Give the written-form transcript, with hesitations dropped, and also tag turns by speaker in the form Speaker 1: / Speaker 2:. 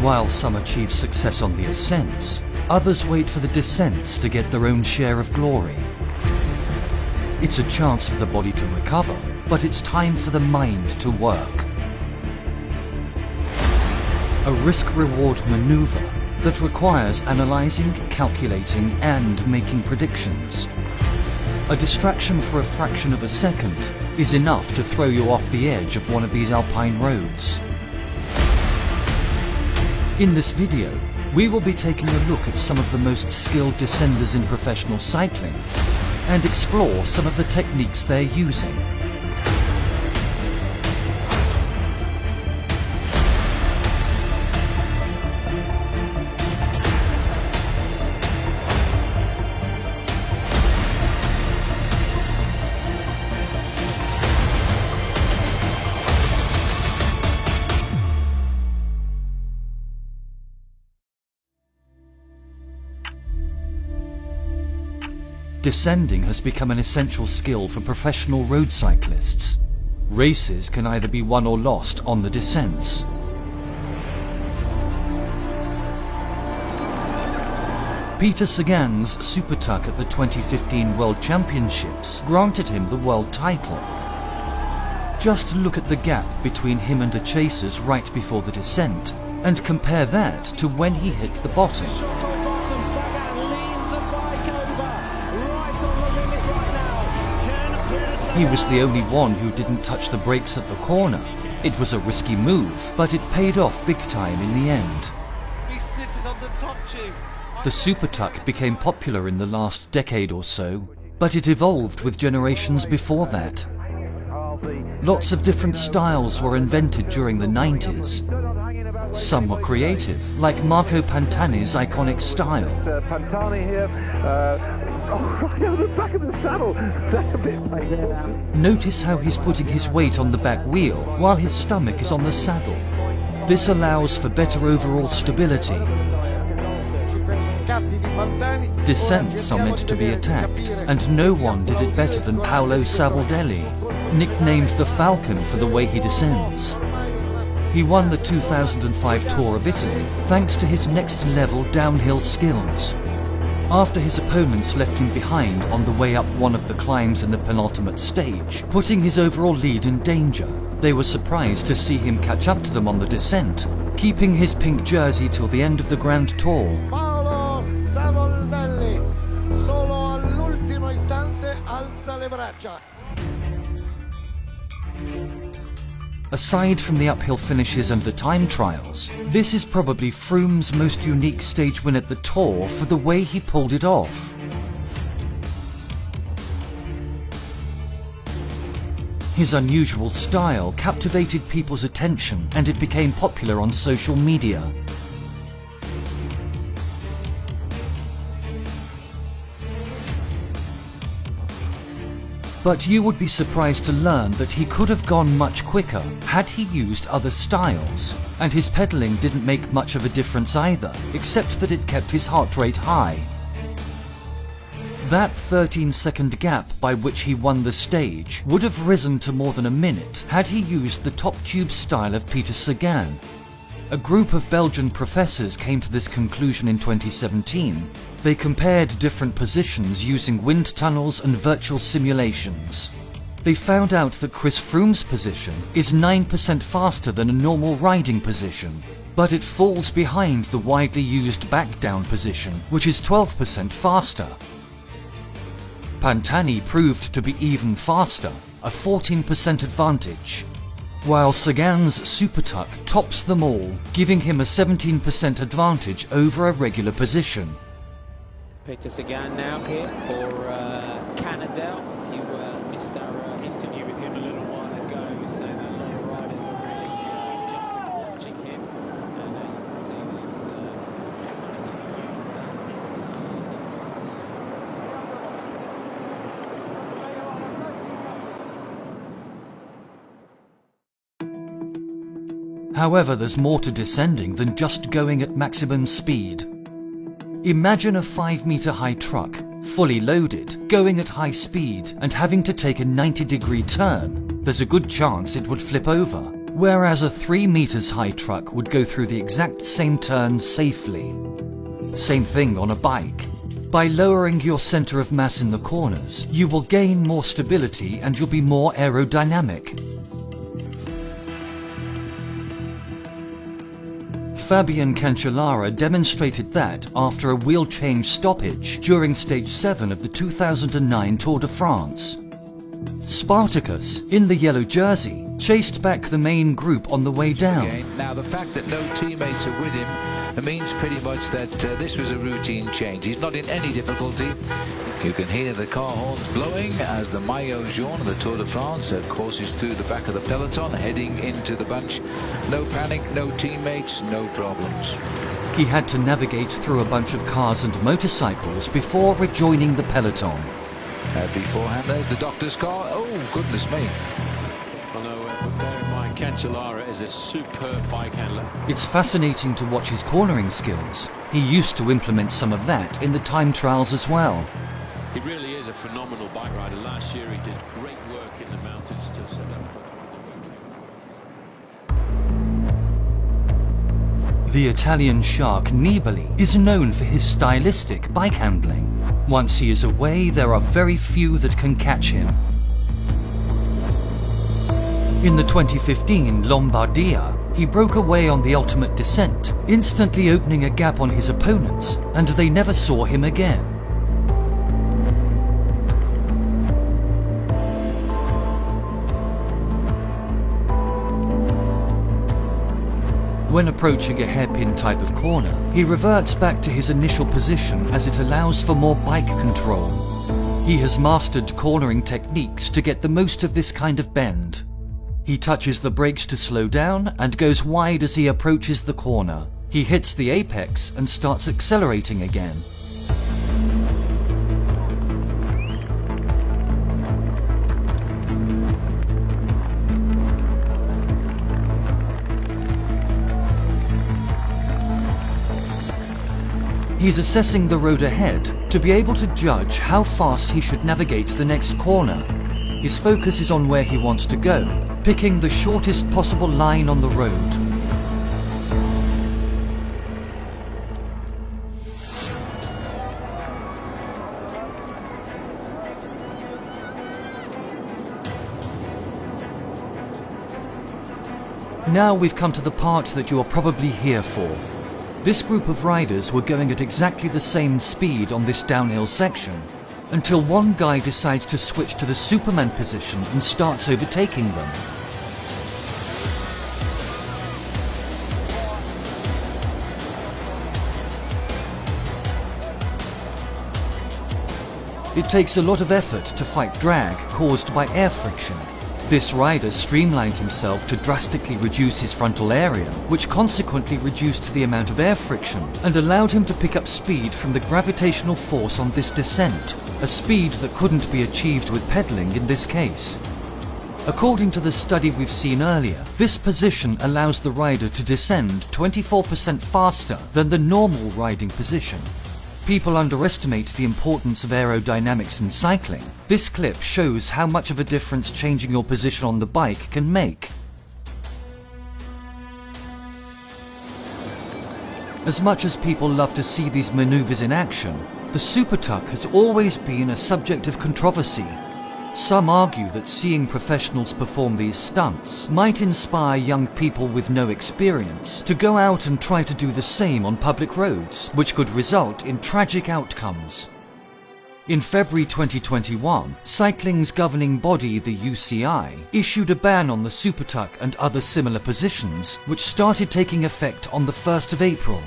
Speaker 1: While some achieve success on the ascents, others wait for the descents to get their own share of glory. It's a chance for the body to recover, but it's time for the mind to work. A risk-reward maneuver that requires analyzing, calculating, and making predictions. A distraction for a fraction of a second is enough to throw you off the edge of one of these alpine roads. In this video, we will be taking a look at some of the most skilled descenders in professional cycling and explore some of the techniques they're using. Descending has become an essential skill for professional road cyclists. Races can either be won or lost on the descents. Peter Sagan's Supertuck at the 2015 World Championships granted him the world title. Just look at the gap between him and the chasers right before the descent, and compare that to when he hit the bottom. He was the only one who didn't touch the brakes at the corner. It was a risky move, but it paid off big time in the end. The Supertuck became popular in the last decade or so, but it evolved with generations before that. Lots of different styles were invented during the 90s. Some were creative, like Marco Pantani's iconic style.
Speaker 2: Pantani here, right over the back of the saddle. That's a bit late there now.
Speaker 1: Notice how he's putting his weight on the back wheel while his stomach is on the saddle. This allows for better overall stability. Descents are meant to be attacked, and no one did it better than Paolo Savoldelli, nicknamed the Falcon for the way he descends. He won the 2005 Tour of Italy thanks to his next-level downhill skills. After his opponents left him behind on the way up one of the climbs in the penultimate stage, putting his overall lead in danger, they were surprised to see him catch up to them on the descent, keeping his pink jersey till the end of the Grand Tour.
Speaker 3: Paolo Savoldelli, solo all'ultimo istante alza le braccia.
Speaker 1: Aside from the uphill finishes and the time trials, this is probably Froome's most unique stage win at the Tour for the way he pulled it off. His unusual style captivated people's attention and it became popular on social media. But you would be surprised to learn that he could have gone much quicker had he used other styles, and his pedalling didn't make much of a difference either, except that it kept his heart rate high. That 13-second gap by which he won the stage would have risen to more than a minute had he used the top tube style of Peter Sagan. A group of Belgian professors came to this conclusion in 2017. They compared different positions using wind tunnels and virtual simulations. They found out that Chris Froome's position is 9% faster than a normal riding position, but it falls behind the widely used back-down position, which is 12% faster. Pantani proved to be even faster, a 14% advantage, while Sagan's Supertuck tops them all, giving him a 17% advantage over a regular position.
Speaker 4: Peter Sagan now here for Canada. You missed our interview with him a little while ago. He was saying that a lot of riders are really just watching him, and you can see that he's
Speaker 1: However, there's more to descending than just going at maximum speed. Imagine a 5-meter-high truck, fully loaded, going at high speed and having to take a 90-degree turn. There's a good chance it would flip over. whereas a 3 meters high truck would go through the exact same turn safely. Same thing on a bike. By lowering your center of mass in the corners, you will gain more stability and you'll be more aerodynamic. Fabian Cancellara demonstrated that after a wheel change stoppage during stage 7 of the 2009 Tour de France. Spartacus, in the yellow jersey, chased back the main group on the way down.
Speaker 5: Now the fact that no teammates are with him means pretty much that this was a routine change. He's not in any difficulty. You can hear the car horns blowing as the Maillot Jaune of the Tour de France courses through the back of the peloton, heading into the bunch. No panic, no teammates, no problems.
Speaker 1: He had to navigate through a bunch of cars and motorcycles before rejoining the peloton.
Speaker 5: Beforehand, there's the doctor's car. Oh, goodness me.
Speaker 6: Well, no, bear in mind, Cancellara is a superb bike handler.
Speaker 1: It's fascinating to watch his cornering skills. He used to implement some of that in the time trials as well.
Speaker 6: He really is a phenomenal bike rider. Last year he did great work in the mountains to set up.
Speaker 1: The Italian shark Nibali is known for his stylistic bike handling. Once he is away, there are very few that can catch him. In the 2015 Lombardia, he broke away on the ultimate descent, instantly opening a gap on his opponents, and they never saw him again. When approaching a hairpin type of corner, he reverts back to his initial position as it allows for more bike control. He has mastered cornering techniques to get the most of this kind of bend. He touches the brakes to slow down and goes wide as he approaches the corner. He hits the apex and starts accelerating again. He's assessing the road ahead to be able to judge how fast he should navigate the next corner. His focus is on where he wants to go, picking the shortest possible line on the road. Now we've come to the part that you are probably here for. This group of riders were going at exactly the same speed on this downhill section, until one guy decides to switch to the Superman position and starts overtaking them. It takes a lot of effort to fight drag caused by air friction. This rider streamlined himself to drastically reduce his frontal area, which consequently reduced the amount of air friction and allowed him to pick up speed from the gravitational force on this descent, a speed that couldn't be achieved with pedaling in this case. According to the study we've seen earlier, this position allows the rider to descend 24% faster than the normal riding position. People underestimate the importance of aerodynamics in cycling. This clip shows how much of a difference changing your position on the bike can make. As much as people love to see these maneuvers in action, the SuperTuck has always been a subject of controversy. Some argue that seeing professionals perform these stunts might inspire young people with no experience to go out and try to do the same on public roads, which could result in tragic outcomes. In February 2021, cycling's governing body, the UCI, issued a ban on the SuperTuck and other similar positions, which started taking effect on the 1st of April.